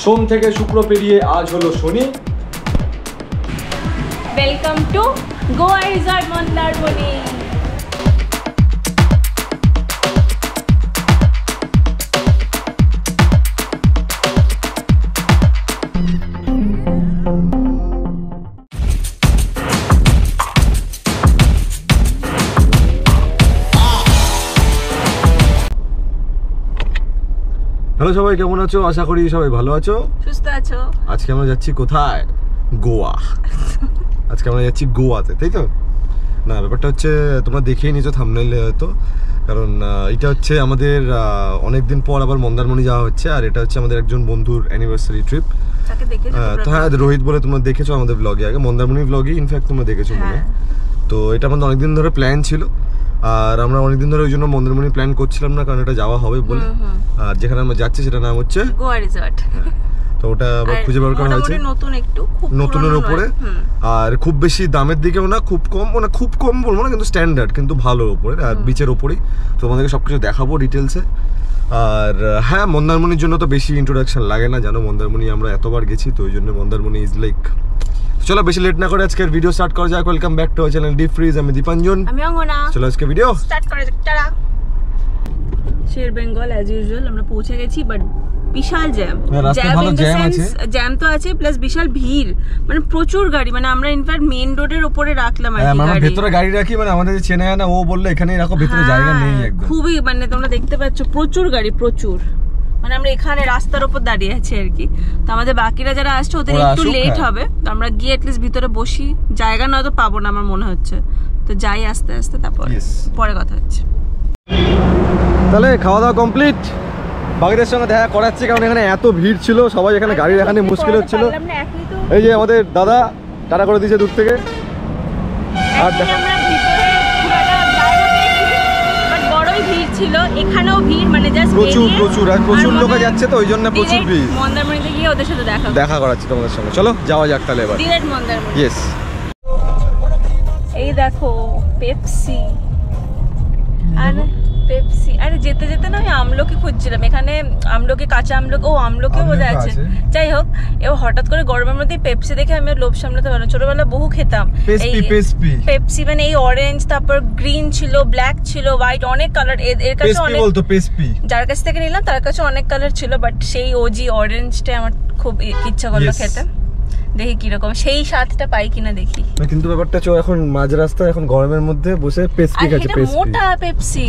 সোম থেকে শুক্র পেরিয়ে আজ হলো শনি। Welcome to Goa resort Mandarmani. Hello সবাই, কেমন আছো? আশা করি সবাই ভালো আছো, সুস্থ আছো। আজকে আমরা যাচ্ছি কোথায়? গোয়া। আজকে আমরা যাচ্ছি গোয়াতে, তাই তো? না, ব্যাপারটা হচ্ছে তোমরা দেখেই নিয়েছো থাম্বনেইলে হয়তো, কারণ এটা হচ্ছে আমাদের অনেকদিন পর আবার মন্দারমণি যাওয়া হচ্ছে। আর এটা হচ্ছে আমাদের একজন বন্ধুর অ্যানিভার্সারি ট্রিপ। তো হ্যাঁ, রোহিত বলে তোমরা দেখেছো আমাদের ব্লগে, আগে মন্দারমণি ব্লগে ইনফ্যাক্ট তোমরা দেখেছো মনে। তো এটা আমাদের অনেকদিন ধরে প্ল্যান ছিল, আর আমরা অনেকদিন ধরে ওই জন্য মন্দারমণি প্ল্যান করছিলাম না, কারণ এটা যাওয়া হবে বলে। আর যেখানে আমরা যাচ্ছি সেটার নাম হচ্ছে গোয়া রিসর্ট। তো ওটা আবার খুঁজে বের করা হয়েছে নতুন, একটু নতুনের উপরে, আর খুব বেশি দামের দিকেও না, খুব কম, মানে খুব কম বলবো না, কিন্তু স্ট্যান্ডার্ড, কিন্তু ভালো উপরে, আর বিচের ওপরেই। তো তোমাদেরকে সবকিছু দেখাবো ডিটেলসে। আর হ্যাঁ, মন্দারমণির জন্য তো বেশি ইন্ট্রোডাকশন লাগে না, জানো মন্দারমণি আমরা এতবার গেছি, তো ওই জন্য মন্দারমণি ইজ লাইক। চলো বেশি লেট না করে আজকের ভিডিও স্টার্ট করা যাক। Welcome back to our channel deep fridge. আমি দীপাঞ্জন, আমি অঙ্গনা। চলো আজকে ভিডিও স্টার্ট করা যাক। টাটা। শের বেঙ্গল অ্যাজ ইউজুয়াল আমরা পৌঁছে গেছি, বাট বিশাল জ্যাম। জ্যাম তো আছে, প্লাস বিশাল ভিড়, মানে প্রচুর গাড়ি। মানে আমরা ইনফ্যাক্ট মেইন রোডের উপরে রাখলাম আর কি আমরা গাড়ি। ভেতরে গাড়ি রাখি, মানে আমাদের যে চেনা জানা ও বললো এখানেই রাখো, ভেতরে জায়গা নেই একদম। খুবই, মানে তোমরা দেখতে পাচ্ছ প্রচুর গাড়ি, প্রচুর। মানে আমরা এখানে রাস্তার উপর দাঁড়িয়ে আছি আর কি। তো আমাদের বাকিরা যারা আসছে ওদের একটু লেট হবে, তো আমরা গিয়ে এটলিস্ট ভিতরে বসি। জায়গা নয়তো পাবো না আমার মনে হচ্ছে, তো যাই আস্তে আস্তে, তারপর পরে কথা হচ্ছে। তাহলে খাওয়া দাওয়া কমপ্লিট, বাকিদের সঙ্গে দেখা করাচ্ছি, কারণ এখানে এত ভিড় ছিল, সবাই এখানে গাড়ি রাখানি মুশকিল হচ্ছিল। এই যে আমাদের দাদা টাটা করে দিয়েছে দূর থেকে। আর বড়ই ভিড় ছিল, এখানেও ভিড়, মানে জাস্ট প্রচুর প্রচুর, আর প্রচুর লোক যাচ্ছে, তো ওই জন্য প্রচুর ভিড়। মন্দারমণিতে গিয়ে ওদের সাথে দেখা করাচ্ছি তোমাদের সঙ্গে। চলো যাওয়া যাক তাহলে এবার ডিরেক্ট মন্দারমণি। ইয়েস। এই দেখো পেপসি, আর পেপসি। আরে যেতে যেতে না আমি আমলকি খুঁজছিলাম, এখানে আমলকি, কাঁচা আমলকি, ও আমলকিও বোধহয় আছে। যাই হোক, এবার হঠাৎ করে গরমের মধ্যে পেপসি দেখে আমি লোভ সামলাতে পারলাম। ছোটবেলায় বহু খেতাম পেপসি, মানে এই অরেঞ্জ, তারপর গ্রিন ছিল, ব্ল্যাক ছিল, হোয়াইট, অনেক কালার। এর কাছে অনেক, যার কাছ থেকে নিলাম তার কাছে অনেক কালার ছিল, বাট সেই ওজি অরেঞ্জটা আমার খুব ইচ্ছা করলো খেতে। দেখি কিরকম, সেই স্বাদটা পাই কিনা দেখি। কিন্তু ব্যাপারটা চো, এখন মাঝ রাস্তায়, এখন গরমের মধ্যে বসে পেপসি খাচ্ছে। পেপসি মোটা পেপসি,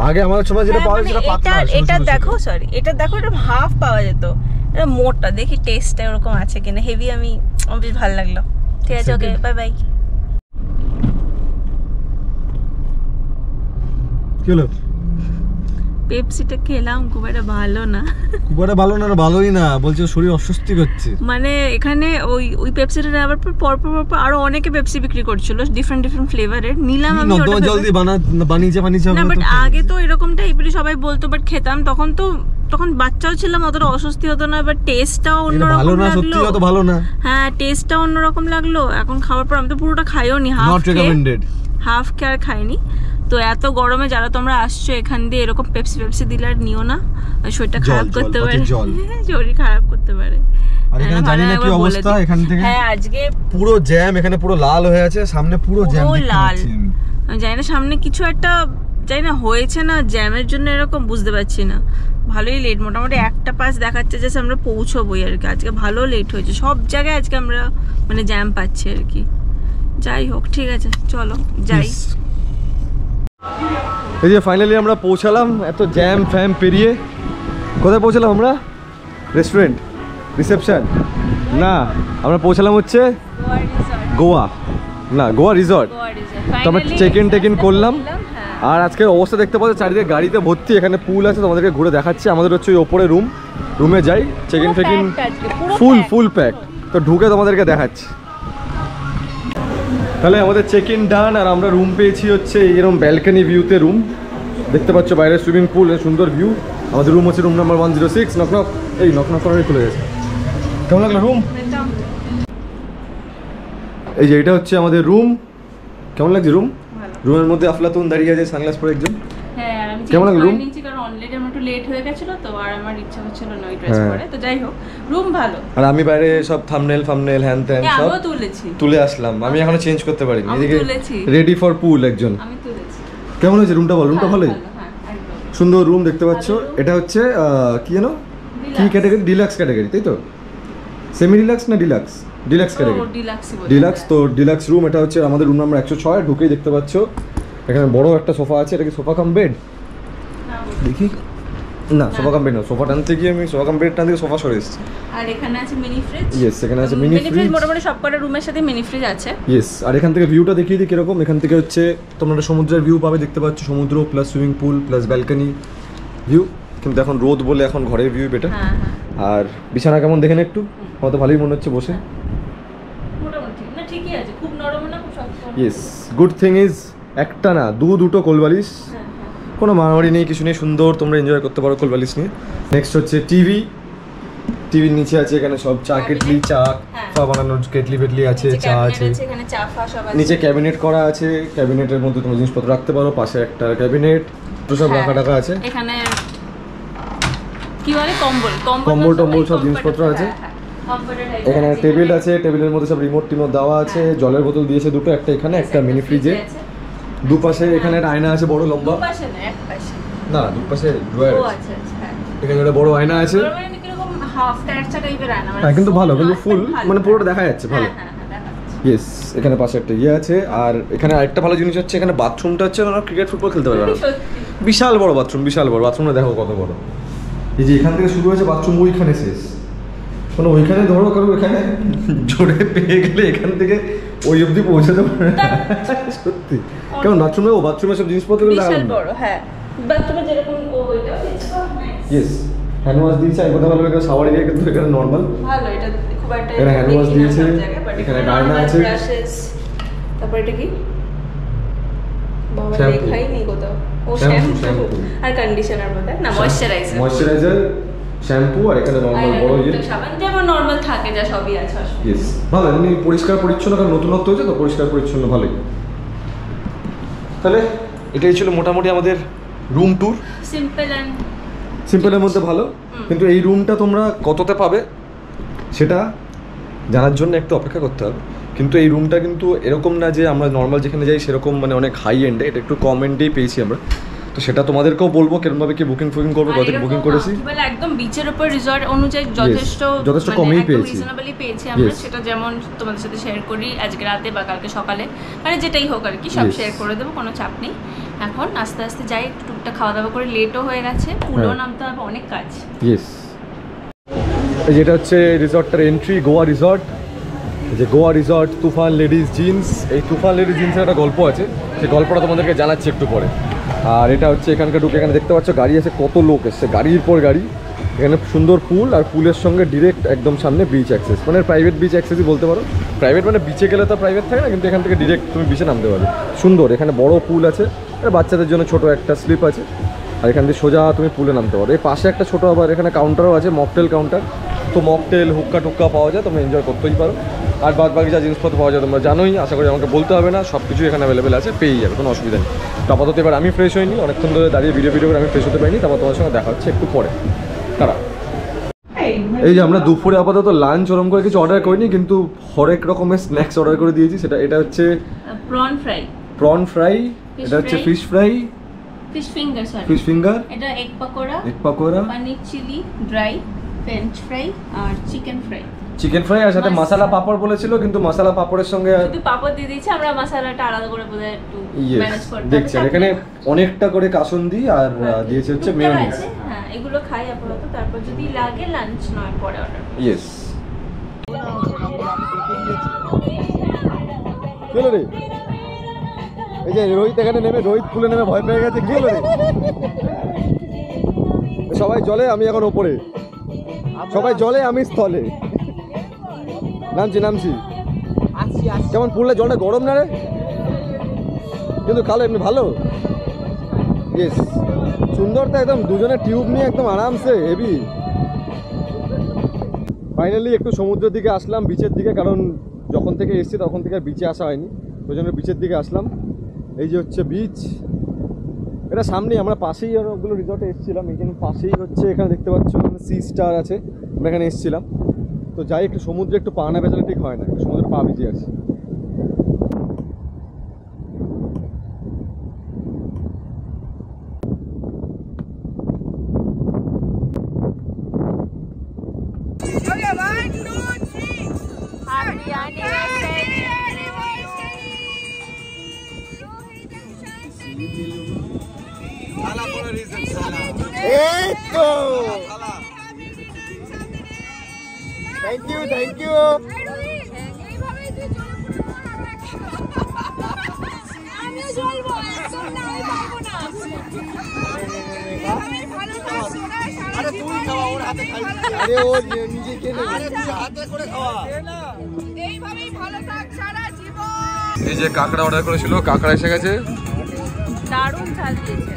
আগে আমার সময় যেটা পাওয়া যেত পাতলা। এটা দেখো, সরি এটা দেখো, এটা হাফ পাওয়া যেত, এটা মোটা। দেখি টেস্টটা এরকম আছে কিনা। হেভি, আমি বেশ ভালো লাগলো। ঠিক আছে, ওকে, বাই বাই। কি হলো? পেপসিটা খেলাম, খুব একটা ভালো না। খুব একটা ভালো না? ভালোই না বলছে, শরীর অস্বস্তি করছে। মানে এখানে ওই পেপসিটা আবার পর আরো অনেকে পেপসি বিক্রি করছিল, ডিফারেন্ট ফ্লেভারের। নিলাম আমি, ওটা জলদি বানিয়েছে না, বাট আগে তো এরকম টাইপেরই সবাই বলতো, বাট খেতাম তখন বাচ্চাও ছিলাম, অতটা অস্বস্তি হতো না। বাট টেস্টটাও অন্যরকম লাগলো। ভালো না, হ্যাঁ, টেস্টটাও অন্যরকম লাগলো। এখন খাওয়ার পর আমি তো পুরোটা খাইও নি, হাফ খেয়ে আর খাইনি। তো এত গরমে যারা তোমরা আসছো এখান দিয়ে, এরকম পেপসি দিলে আর নিও না, শরীরটা খারাপ করতে পারে। শরীর খারাপ করতে পারে। আর এখানে জানি না কি অবস্থা এখান থেকে। হ্যাঁ, আজকে পুরো জ্যাম, এখানে পুরো লাল হয়ে আছে, সামনে পুরো জ্যাম দেখতে পাচ্ছি। আমি জানি না সামনে কিছু একটা, জানি না হয়েছে না জ্যামের জন্য এরকম, বুঝতে পারছি না। ভালোই লেট, মোটামুটি 1টা পাস দেখাচ্ছে যে আমরা পৌঁছবোই আর কি। আজকে ভালো লেট হয়েছে সব জায়গায়, আজকে আমরা মানে জ্যাম পাচ্ছি আর কি। যাই হোক, ঠিক আছে, চলো যাই। এই যে ফাইনালি আমরা পৌঁছালাম, এত জ্যাম ফ্যাম পেরিয়ে। কোথায় পৌঁছালাম আমরা? রেস্টুরেন্ট, রিসেপশন না, আমরা পৌঁছালাম হচ্ছে গোয়া, না গোয়া রিসর্ট। তো আমরা চেক ইন করলাম। আর আজকের অবস্থা দেখতে পাচ্ছ, চারিদিকে গাড়িতে ভর্তি। এখানে পুল আছে, তোমাদেরকে ঘুরে দেখাচ্ছি। আমাদের হচ্ছে ওই ওপরে রুমে যাই, চেক ইন ফুল প্যাক। তো ঢুকে তোমাদেরকে দেখাচ্ছি। তাহলে আমাদের চেক ইন ডান, আর আমরা রুম পেয়েছি হচ্ছে এরকম ব্যালকনি ভিউতে রুম। দেখতে পাচ্ছ বাইরে সুইমিং পুল, সুন্দর ভিউ। আমাদের রুম হচ্ছে রুম নাম্বার 106। নক এই নক করে খুলে গেছে। কেমন লাগলো রুম? এই যে এটা হচ্ছে আমাদের রুম। কেমন লাগছে রুমের মধ্যে আফলাতুন দাঁড়িয়ে আছে, সানগ্লাস পরে একজন। হ্যাঁ, আমি কেমন লাগলো রুম? কারণ অলরেডি আমরা একটু লেট হয়ে গেছিল তো, আর আমার ইচ্ছা হচ্ছিল না ওই ড্রেস পরে, তো যাই হোক রুম ভালো। আর আমি বাইরে সব থাম্বনেল হ্যান ত্যান সব আমিও তুলেছি, তুলে আসলাম। আমি এখনো চেঞ্জ করতে পারিনি। আমি এদিকে তুলেছি, রেডি ফর পুল একজন। আমি তুলেছি। কেমন হয়েছে রুমটা? বল। রুমটা ভালোই, সুন্দর রুম দেখতে পাচ্ছ। এটা হচ্ছে কি জানো কি ক্যাটাগরি? ডিলাক্স ক্যাটাগরি, তাই তো? সেমি ডিলাক্স না ডিলাক্স? Deluxe category, deluxe. তো ডিলাক্স রুম এটা হচ্ছে আমাদের রুম নাম্বার 106। ঢুকেই দেখতে পাচ্ছ এখানে বড় একটা সোফা আছে। এটা কি সোফা কাম বেড? দেখি না, সোফা কাম বেড না। সোফা টানতে গিয়ে আমি সোফা কাম বেড টানতে গিয়ে সোফা সরে এসেছি। আর এখানে আছে মিনি ফ্রিজ। ইয়েস, এখানে আছে মিনি ফ্রিজ। মোটামুটি সবকটা রুমের সাথে মিনি ফ্রিজ আছে। ইয়েস। আর এখান থেকে ভিউটা দেখিয়ে দিই কিরকম। এখান থেকে হচ্ছে তোমরা সমুদ্রের ভিউ পাবে, দেখতে পাচ্ছ সমুদ্র plus swimming pool plus balcony view. কিন্তু এখন রোদ বলে এখন ঘরের ভিউ বেটার। আর বিছানা কেমন দেখেন একটু? আমার তো ভালোই মনে হচ্ছে বসে। মোটামুটি না, ঠিকই আছে, খুব নরম না খুব শক্ত। ইয়েস, গুড থিং ইজ একটা না দুটো কোলবালিশ, কোনো মারামারি নেই, কিছু নেই, সুন্দর তোমরা এনজয় করতে পারো কোলবালিশ নিয়ে। নেক্সট হচ্ছে টিভির নিচে আছে এখানে সব চা কেটলি, চা বানানোর কেটলি বেটলি আছে, চা আছে, নিচে ক্যাবিনেট করা আছে। ক্যাবিনেটের মধ্যে তোমরা জিনিসপত্র রাখতে পারো। পাশে একটা ক্যাবিনেট, তো সব রাখা টাকা আছে। এখানে কি বলে কম্বল সব জিনিসপত্র আছে। এখানে টেবিল আছে, টেবিলের মধ্যে সব রিমোট টিমোট দেওয়া আছে। জলের বোতল দিয়েছে দুটো, একটা এখানে একটা মিনি ফ্রিজে। দুপাশে এখানে একটা আয়না আছে বড় লম্বা। না, দুপাশে ড্রয়ার আছে। এখানে একটা বড় আয়না আছে। হ্যাঁ, কিন্তু ভালো, কিন্তু ফুল মানে পুরোটা দেখা যাচ্ছে ভালো। ইয়েস, এখানে পাশে একটা ইয়ে আছে। আর এখানে আরেকটা ভালো জিনিস হচ্ছে এখানে বাথরুমটা হচ্ছে ওরা ক্রিকেট ফুটবল খেলতে পারবে না। বিশাল বড় বাথরুম, বিশাল বড় বাথরুমটা দেখো কত বড়। এই যে এখান থেকে শুরু হয়েছে বাথরুম, ওইখানে শেষ। কোনো ওইখানে ধরো কারো এখানে জোরে পেয়ে গেলে এখান থেকে ওই অবধি পৌঁছাতে পারে না। সত্যি কেমন বাথরুমে? ও বাথরুমে সব জিনিসপত্রগুলো লাগানো বড়। হ্যাঁ, বাথরুমে যেরকম ওইটা ইয়েস, হ্যান্ড ওয়াশ দিয়েছে। আর কথা ভালো লাগে শাওয়ার এরিয়া, কিন্তু এখানে নরমাল ভালো। এটা খুব একটা এখানে হ্যান্ড ওয়াশ দিয়েছে। এখানে আয়না আছে। তারপর এটা কি বাবা দেখাইনি কোথাও। ও শ্যাম্পু আর কন্ডিশনার বোধহয় না, ময়শ্চারাইজার, শ্যাম্পু। আর এখানে নরমাল বড় ইয়ে সাবান যেমন নরমাল থাকে, যা সবই আছে। ইয়েস, ভালো। এমনি পরিষ্কার পরিচ্ছন্ন, কারণ নতুনত্ব হয়েছে তো পরিষ্কার পরিচ্ছন্ন ভালোই। তাহলে এটাই ছিল মোটামুটি আমাদের রুম ট্যুর। সিম্পলের মধ্যে ভালো। কিন্তু এই রুমটা তোমরা কততে পাবে সেটা জানার জন্য একটু অপেক্ষা করতে হবে। কিন্তু এই রুমটা কিন্তু এরকম না যে আমরা নর্মাল যেখানে যাই সেরকম মানে অনেক হাই এন্ডে, এটা একটু কম এন্ডেই পেয়েছি আমরা। তো সেটা তোমাদেরকেও বলবো কিরকমভাবে কি বুকিং করবো, কত বুকিং করেছি। একদম বিচের উপর রিসর্ট অনুযায়ী যথেষ্ট কমই পেয়েছি, রিজনেবলি পেয়েছি আমরা। সেটা যেমন তোমাদের সাথে শেয়ার করি আজকে রাতে বা কালকে সকালে, মানে যেটাই হোক আর কি, সব শেয়ার করে দেবো, কোনো চাপ নেই। এখন আস্তে আস্তে যাই, একটু টুকটা খাওয়া দাওয়া করে, লেটও হয়ে গেছে, পুরো নামতে হবে, অনেক কাজ। ইয়েস, যেটা হচ্ছে রিসর্টটার এন্ট্রি, গোয়া রিসর্ট। যে গোয়া রিসর্ট তুফান লেডিস জিন্স। এই তুফান লেডিস জিন্সের একটা গল্প আছে, সেই গল্পটা তোমাদেরকে জানাচ্ছি একটু পরে। আর এটা হচ্ছে এখানকার ঢুকে এখানে দেখতে পাচ্ছ গাড়ি আছে, কত লোক এসছে, গাড়ির পর গাড়ি। এখানে সুন্দর পুল, আর পুলের সঙ্গে ডিরেক্ট একদম সামনে বিচ অ্যাক্সেস, মানে প্রাইভেট বিচ অ্যাক্সেসই বলতে পারো। প্রাইভেট মানে বিচে গেলে তো প্রাইভেট থাকে না, কিন্তু এখান থেকে ডিরেক্ট তুমি বিচে নামতে পারবে। সুন্দর, এখানে বড় পুল আছে, বাচ্চাদের জন্য ছোট একটা স্লিপ আছে। আর এখান থেকে সোজা তুমি পুলে নামতে পারো। এই পাশে একটা ছোটো আবার এখানে কাউন্টারও আছে, মকটেল কাউন্টার। তো মকটেল হুক্কা টুক্কা পাওয়া যায়, তোমরা এনজয় করতেই পারো। আর বাদ বাকি যা জিনিসপত্র পাওয়া যায় তোমরা জানোই, আশা করি আমাকে বলতে হবে না, সব কিছু এখানে অ্যাভেলেবেল আছে, পেয়ে যাবে, কোনো অসুবিধা নেই। তো আপাতত এবার আমি ফ্রেশ হইনি, অনেকক্ষণ ধরে দাঁড়িয়ে ভিডিও করে আমি ফ্রেশ হতে পারিনি। তারপর তোমার সঙ্গে দেখা হচ্ছে একটু পরে। তারা এই যে আমরা দুপুরে আপাতত লাঞ্চ ওরম করে কিছু অর্ডার করিনি, কিন্তু হরেক রকমের স্ন্যাক্স অর্ডার করে দিয়েছি। এটা হচ্ছে প্রন ফ্রাই, এটা হচ্ছে ফিশ ফ্রাই, ফিশ ফিঙ্গার, এটা এগ পাকোড়া, পনির চিলি, ড্রাই ফ্রেঞ্চ ফ্রাই আর চিকেন ফ্রাই, আর সাথে মশলা পাপড় বলেছিল, কিন্তু মশলা পাপড়ের সঙ্গে শুধু পাপড় দিয়ে দিয়েছি আমরা, মশলাটা আলাদা করে বোধহয় একটু ম্যানেজ করতে হবে। দেখছেন এখানে অনেকটা করে কাসুন্দি আর দিয়েছে হচ্ছে মেয়োনিজ। হ্যাঁ, এগুলো খাই আপাতত, তারপর যদি লাগে লাঞ্চ নয় পরে অর্ডার। ইয়েস। কি হলো রে? এই যে রোহিত এখানে নেমে, রোহিত পুলে নেমে ভয় পেয়ে গেছে। কি হলো রে? সবাই জলে, আমি এখন ওপরে। সবাই জলে, আমি স্থলে। নামছি। কেমন পুলে জলটা গরম না রে? কিন্তু কালো এমনি ভালো। ইয়েস, সুন্দর। তো একদম দুজনে টিউব নিয়ে একদম আরামসে হেভি। ফাইনালি একটু সমুদ্রের দিকে আসলাম, বিচের দিকে, কারণ যখন থেকে এসেছি তখন থেকে বিচে আসা হয়নি, ওই জন্য বিচের দিকে আসলাম। এই যে হচ্ছে বিচ, এটা সামনেই, আমরা পাশেই ওগুলো রিসর্টে এসেছিলাম, এখানে পাশেই হচ্ছে, এখানে দেখতে পাচ্ছ সি স্টার আছে, আমরা এখানে এসেছিলাম। তো যাই একটু সমুদ্রে একটু পা না বেচালে ঠিক হয় না, একটু সমুদ্রে পা ভিজিয়ে আছি। Thank you, thank you. এই যে কাঁকড়া অর্ডার করেছিল, কাঁকড়া এসে গেছে। দারুণ ঝাল দিয়েছে,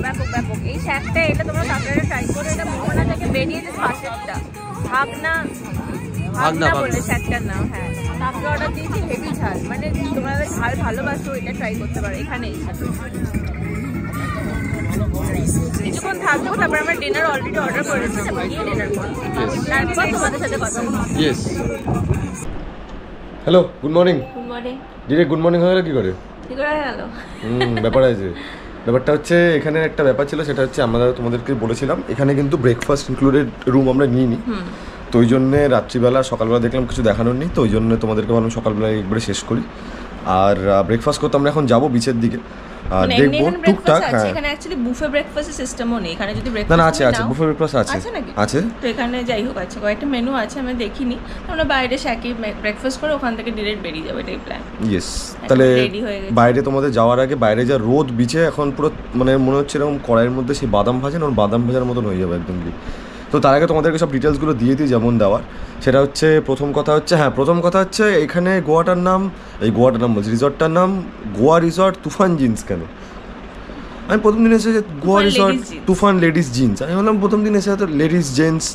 ব্যাপক ব্যাপক। এই শ্যাকটা এটা তোমরা কাঁকড়াটা ট্রাই করো, এটা মোহনা থেকে বেরিয়েছে পাশেরটা, ভাগনা বলে শ্যাকটার নাম। হ্যাঁ, কাঁকড়া অর্ডার দিয়েছি, হেভি ঝাল, মানে তোমরা ঝাল ভালোবাসো এটা ট্রাই করতে পারো এখানে এসে। কিছুক্ষণ থাকবো, তারপর আমরা ডিনার অলরেডি অর্ডার করেছি, তারপর গিয়ে ডিনার করবো, তারপর তোমাদের সাথে কথা বলবো। Yes. Hello, good morning. Good morning. Direct good morning হয়ে গেল কি করে? কি করে গেল? ব্যাপার আছে, ব্যাপারটা হচ্ছে এখানে একটা ব্যাপার ছিল, সেটা হচ্ছে আমরা তোমাদেরকে বলেছিলাম এখানে কিন্তু ব্রেকফাস্ট ইনক্লুডেড রুম আমরা নিইনি। তো ওই জন্যে রাত্রিবেলা সকালবেলা দেখলাম কিছু দেখানোর নেই, তো ওই জন্য তোমাদেরকে ভাবলাম সকালবেলা একবারে শেষ করি। আর ব্রেকফাস্ট করতে আমরা এখন যাবো বিচের দিকে, দেখবো টুকটাক। হ্যাঁ, এখানে অ্যাকচুয়ালি বুফে ব্রেকফাস্ট সিস্টেমও নেই এখানে, যদি না আছে আছে বুফে ব্রেকফাস্ট আছে আছে। তো এখানে যাই হোক আছে, কয়েকটা মেনু আছে, আমি দেখিনি। আমরা বাইরে শাকি ব্রেকফাস্ট করে ওখান থেকে ডিরেক্ট বেরিয়ে যাবে, এটাই প্ল্যান। ইয়েস। তাহলে বাইরে তোমাদের যাওয়ার আগে বাইরে যা রোদ বিচে এখন পুরো মানে মনে হচ্ছে এরকম কড়াইয়ের মধ্যে সেই বাদাম ভাজেন, ওর বাদাম ভাজার মতন হয়ে যাবে একদম। তো তার আগে তোমাদেরকে সব ডিটেলসগুলো দিয়ে দিই যেমন দেওয়ার। সেটা হচ্ছে প্রথম কথা হচ্ছে এখানে গোয়াটার নাম বলছি, রিসর্টটার নাম গোয়া রিসর্ট তুফান জিন্স। কেন আমি প্রথম দিন এসে গোয়া রিসর্ট তুফান লেডিস জিন্স, আমি বললাম প্রথম দিন এসে হয়তো লেডিস জেন্টস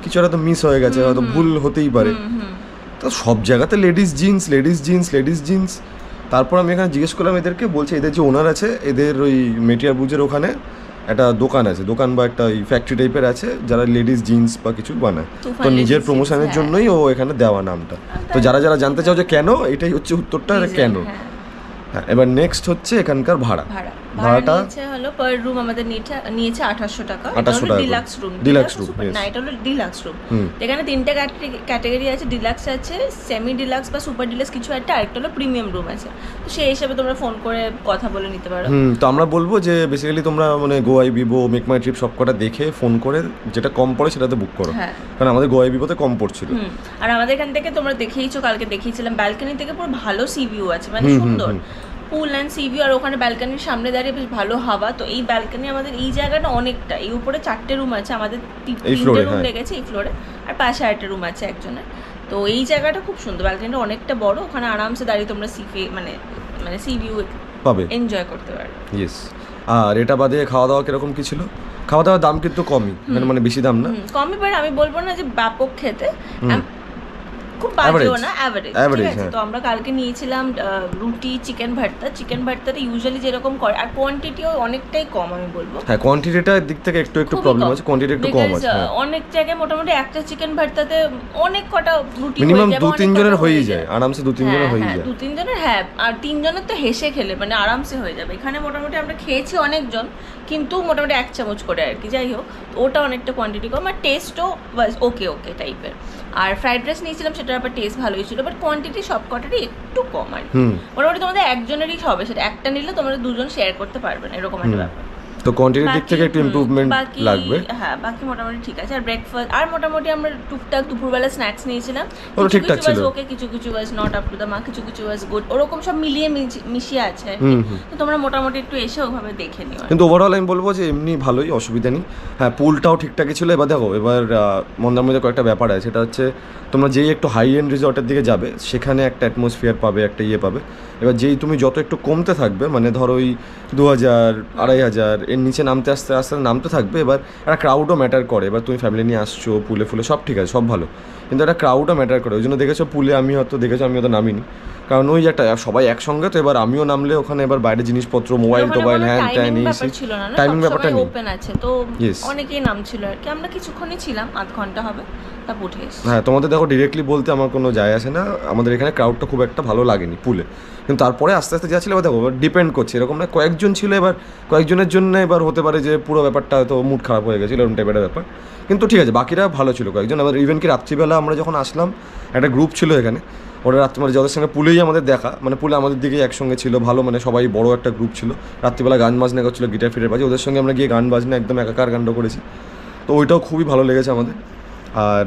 কিছু একটা তো মিস হয়ে গেছে, হয়তো ভুল হতেই পারে। তো সব জায়গাতে লেডিস জিন্স। তারপর আমি এখানে জিজ্ঞেস করলাম এদেরকে, বলছে এদের যে ওনার আছে, এদের ওই মেটিয়ার বুজের ওখানে একটা দোকান আছে, দোকান বা একটা ফ্যাক্টরি টাইপের আছে যারা লেডিস জিন্স বা কিছু বানায়। তো নিজের প্রমোশনের জন্যই ও এখানে দেওয়া নামটা। তো যারা যারা জানতে চাও যে কেন, এটাই হচ্ছে উত্তরটা, কেন। হ্যাঁ, এবার নেক্সট হচ্ছে এখানকার ভাড়াটা হলো পার রুম আমাদের নিয়েছে 2800 টাকা। ডিলাক্স রুম না, এটা হলো ডিলাক্স রুম। এখানে তিনটা ক্যাটাগরি আছে, ডিলাক্স আছে, সেমি ডিলাক্স বা সুপার ডিলাক্স কিছু একটা, আরেকটা হলো প্রিমিয়াম রুম আছে। তো সেই হিসাবে তোমরা ফোন করে কথা বলে নিতে পারো। তো আমরা বলবো যে বেসিক্যালি তোমরা মানে গোয়াই বিবো মেক মাই ট্রিপ সবকটা দেখে ফোন করে যেটা কম পড়ে সেটাতে বুক করো, কারণ আমাদের গোয়াই বিবোতে কম পড়ছিল। আর আমাদের এখান থেকে তোমরা দেখেইছো, কালকে দেখিয়েছিলাম, ব্যালকনি থেকে পুরো ভালো সি ভিউ আছে, মানে সুন্দর পুল অ্যান্ড সি ভিউ। আর ওখানে ব্যালকনির সামনে দাঁড়িয়ে বেশ ভালো হাওয়া। তো এই ব্যালকনি আমাদের এই জায়গাটা অনেকটা, এই উপরে 4টে রুম আছে, আমাদের 3টে রুম লেগেছে এই ফ্লোরে, আর পাশে আরেকটা রুম আছে একজনের। তো এই জায়গাটা খুব সুন্দর, ব্যালকনিটা অনেকটা বড়, ওখানে আরামসে দাঁড়িয়ে তোমরা মানে সি ভিউ পাবে, এনজয় করতে পারবে। ইয়েস। আর এটা বাদে খাওয়া দাওয়া কিরকম কি ছিল? খাওয়া দাওয়ার দাম কিন্তু কমই, মানে বেশি দাম না, কমই। বাট আমি বলবো না যে ব্যাপক খেতে, খুব বাজেও না, অ্যাভারেজ। ঠিক আছে। তো আমরা কালকে নিয়েছিলাম রুটি, চিকেন ভর্তাতে ইউজুয়ালি যেরকম করে, আর কোয়ান্টিটিও অনেকটাই কম আমি বলবো। হ্যাঁ, কোয়ান্টিটিটার দিক থেকে একটু প্রবলেম আছে, কোয়ান্টিটি একটু কম আছে। অনেক জায়গায় মোটামুটি একটা চিকেন ভর্তাতে অনেক কটা রুটি মিনিমাম 2-3 জনের হয়ে যায়, আরামসে 2-3 জনের হয়ে যায়। 2-3 জনের, হ্যাঁ, আর 3 জনের তো হেসে খেলে মানে আরামসে হয়ে যাবে। এখানে মোটামুটি আমরা খেয়েছি অনেকজন, কিন্তু মোটামুটি 1 চামচ করে আর কি। যাই হোক, ওটা অনেকটা কোয়ান্টিটি কম, আর টেস্টও ওয়াজ ওকে টাইপের। আর ফ্রাইড রাইস নিয়েছিলাম, সেটার আবার টেস্ট ভালোই ছিল, বাট কোয়ান্টিটি সব কটারই একটু কম আর কি। মোটামুটি তোমাদের একজনেরই হবে, সেটা একটা নিলে তোমরা দুজন শেয়ার করতে পারবে না, এরকম একটা ব্যাপার। তো কোয়ান্টিটির দিক থেকে একটু ইমপ্রুভমেন্ট লাগবে। হ্যাঁ, বাকি মোটামুটি ঠিক আছে। আর ব্রেকফাস্ট আর মোটামুটি আমরা টুকটাক দুপুরবেলা স্ন্যাক্স নিয়েছিলাম, ওটা ঠিকঠাক ছিল। ওকে, কিছু was not up to the mark, কিছু ওয়াজ গুড, ওরকম সব মিলিয়ে মিশিয়ে আছে। তো তোমরা মোটামুটি একটু এসে ওভাবে দেখে নিও। কিন্তু ওভারঅল আমি বলবো যে এমনি ভালোই, অসুবিধা নেই। হ্যাঁ, পুলটাও ঠিকঠাকই ছিল। এবার দেখো, এবার মন্দারমণিতে কয়েকটা ব্যাপার আছে, সেটা হচ্ছে তোমরা যেই একটু হাই এন্ড রিসর্টের দিকে যাবে সেখানে একটা অ্যাটমসফিয়ার পাবে, একটা পাবে। এবার যেই তুমি যত একটু কমতে থাকবে, মানে ধরো ওই 2000, 2500 এর নিচে নামতে আস্তে আস্তে নামতে থাকবে। এবার একটা ক্রাউডও ম্যাটার করে, এবার তুমি ফ্যামিলি নিয়ে আসছো পুলে ফুলে সব ঠিক আছে, সব ভালো, কিন্তু একটা ক্রাউডও ম্যাটার করে। ওই জন্য দেখেছো পুলে আমি হয়তো নামিনি, কারণ ওই একটা সবাই একসঙ্গে, তো এবার আমিও নামলে ওখানে এবার বাইরে জিনিসপত্র মোবাইল টোবাইল হ্যান ত্যান এসি, টাইমিং ব্যাপারটা নেই, ওপেন আছে তো অনেকেই নামছিল আর কি। আমরা কিছুক্ষণই ছিলাম, আধ ঘন্টা হবে, তারপর উঠে এসেছি। হ্যাঁ, তোমাদের দেখো ডিরেক্টলি বলতে আমার কোনো যায় আসে না, আমাদের এখানে ক্রাউডটা খুব একটা ভালো লাগেনি পুলে, কিন্তু তারপরে আস্তে আস্তে যা ছিল এবার দেখো ডিপেন্ড করছে, এরকম না কয়েকজন ছিল, এবার কয়েকজনের জন্য এবার হতে পারে যে পুরো ব্যাপারটা হয়তো মুড খারাপ হয়ে গেছিলো এরকম টাইপের ব্যাপার, কিন্তু ঠিক আছে বাকিরা ভালো ছিল কয়েকজন। আবার ইভেন কি রাত্রিবেলা আমরা যখন আসলাম একটা গ্রুপ ছিল এখানে, ওরা রাত্রি মানে যাদের সঙ্গে পুলেই আমাদের দেখা, মানে পুলে আমাদের দিকেই একসঙ্গে ছিল, ভালো মানে সবাই বড় একটা গ্রুপ ছিল, রাত্রিবেলা গান বাজনা করছিলো, গিটার ফিটার বাজে, ওদের সঙ্গে আমরা গিয়ে গান বাজনা একদম একাকার কাণ্ড করেছি, তো ওইটাও খুবই ভালো লেগেছে আমাদের। আর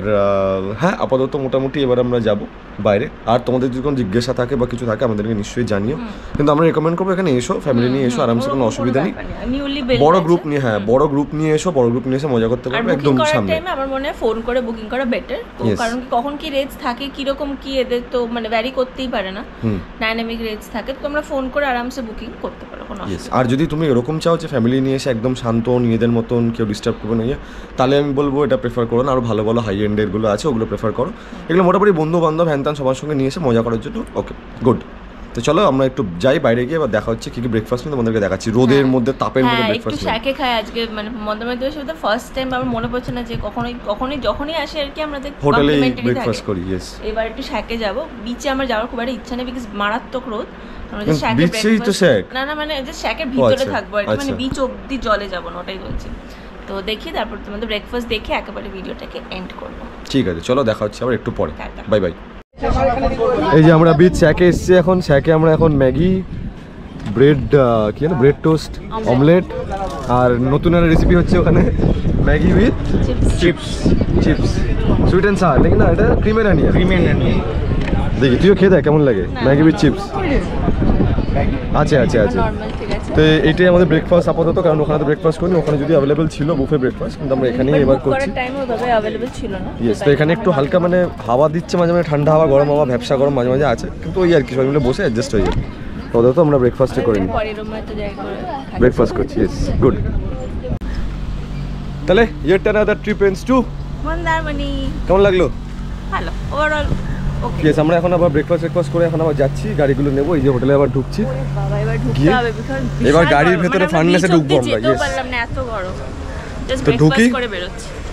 হ্যাঁ আপাতত মোটামুটি এবার আমরা যাব বাইরে, আর তোমাদের যদি কোনো জিজ্ঞাসা থাকে বা কিছু থাকে আমাদেরকে নিশ্চয়ই জানিও, কিন্তু আমরা রেকমেন্ড করবো এখানে এসো, ফ্যামিলি নিয়ে এসো আরামসে, কোনো অসুবিধা নেই, বড় গ্রুপ নিয়ে, হ্যাঁ বড় গ্রুপ নিয়ে এসো, বড় গ্রুপ নিয়ে এসে মজা করতে পারবে একদম সামনে। আমার মনে হয় ফোন করে বুকিং করা বেটার, কারণ কখন কি রেটস থাকে কিরকম কি এদের তো মানে ভ্যারি করতেই পারে না, ডাইনামিক রেটস থাকে, তো তোমরা ফোন করে আরামসে বুকিং করতে পারো কোনো অসুবিধা। আর যদি তুমি এরকম চাও যে ফ্যামিলি নিয়ে এসে একদম শান্ত নিজেদের মতন, কেউ ডিস্টার্ব করবে না, তাহলে আমি বলবো এটা প্রেফার করো না, আরও ভালো ভালো হাই এন্ডেরগুলো আছে ওগুলো প্রেফার করো, এগুলো মোটামুটি বন্ধু বান্ধব হ্যান ত্যান সবার সঙ্গে নিয়ে এসে মজা করার জন্য ওকে গুড। তো চলো আমরা একটু যাই বাইরে গিয়ে, এবার দেখা হচ্ছে কি কি ব্রেকফাস্ট নিয়ে তোমাদেরকে দেখাচ্ছি, রোদের মধ্যে তাপের মধ্যে ব্রেকফাস্ট একটু শ্যাকে খাই আজকে, মানে মধ্যমধ্যে সাথে ফার্স্ট টাইম আমার মনে পড়ছে না যে কখনোই যখনই আসে আর কি আমরা হোটেলে ব্রেকফাস্ট করি। ইয়েস, এবার একটু শ্যাকে যাব, বিচে আমার যাওয়ার খুব একটা ইচ্ছা নেই, বিকজ মারাত্মক রোদ, না মানে যে শ্যাকের ভিতরে থাকবো আর কি, মানে বিচ অব্দি জলে যাবো না, ওটাই বলছি। তো দেখি তারপর তোমাদের ব্রেকফাস্ট দেখে একেবারে ভিডিওটাকে এন্ড করবো। ঠিক আছে চলো দেখা হচ্ছে আবার একটু পরে, বাই বাই। এই যে আমরা বিচ শ্যাকে এসেছি, এখন শ্যাকে আমরা এখন ম্যাগি, ব্রেড কি না ব্রেড টোস্ট, অমলেট, আর নতুন একটা রেসিপি হচ্ছে ওখানে Maggi with chips sweet and sour, নাকি না এটা ক্রিমের আনিয়া, দেখি তুইও খেয়ে দেখ কেমন লাগে ম্যাগি উইথ চিপস। আচ্ছা, তো এইটাই আমাদের ব্রেকফাস্ট আপাতত, কারণ ওখানে তো ব্রেকফাস্ট করিনি, ওখানে যদি অ্যাভেলেবেল ছিল বুফে ব্রেকফাস্ট, কিন্তু আমরা এখানেই এবার করছি। ইয়েস, তো এখানে একটু হালকা মানে হাওয়া দিচ্ছে মাঝে মাঝে, ঠান্ডা হাওয়া গরম হাওয়া ভ্যাপসা গরম মাঝে মাঝে আছে, কিন্তু ওই আর কি সবাই মিলে বসে অ্যাডজাস্ট হয়ে যাবে। ওদের তো আমরা ব্রেকফাস্টে করিনি, ব্রেকফাস্ট করছি। ইয়েস গুড, তাহলে yet another trip ends to Mandarmani. কেমন লাগলো? ভালো ওভারঅল। ওকে, ইয়েস আমরা এখন আবার ব্রেকফাস্ট করে এখন আবার যাচ্ছি, গাড়িগুলো নেবো, এই যে হোটেলে আবার ঢুকছি, এবার গাড়ির ভেতরে ফার্নেসে ঢুকবো আমরা। ইয়েস, এত গরম, তো ঢুকি,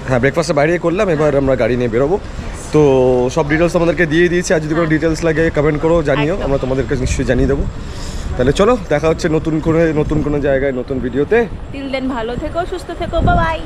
হ্যাঁ ব্রেকফাস্টে বাইরে করলাম, এবার আমরা গাড়ি নিয়ে বেরোবো। তো সব ডিটেলস আমাদেরকে দিয়ে দিয়েছি, আর যদি কোনো ডিটেলস লাগে কমেন্ট করো, জানিও, আমরা তোমাদেরকে নিশ্চয়ই জানিয়ে দেবো। তাহলে চলো দেখা হচ্ছে নতুন কোনো জায়গায় নতুন ভিডিওতে। টিল দেন ভালো থেকো, সুস্থ থেকো, বাই বাই।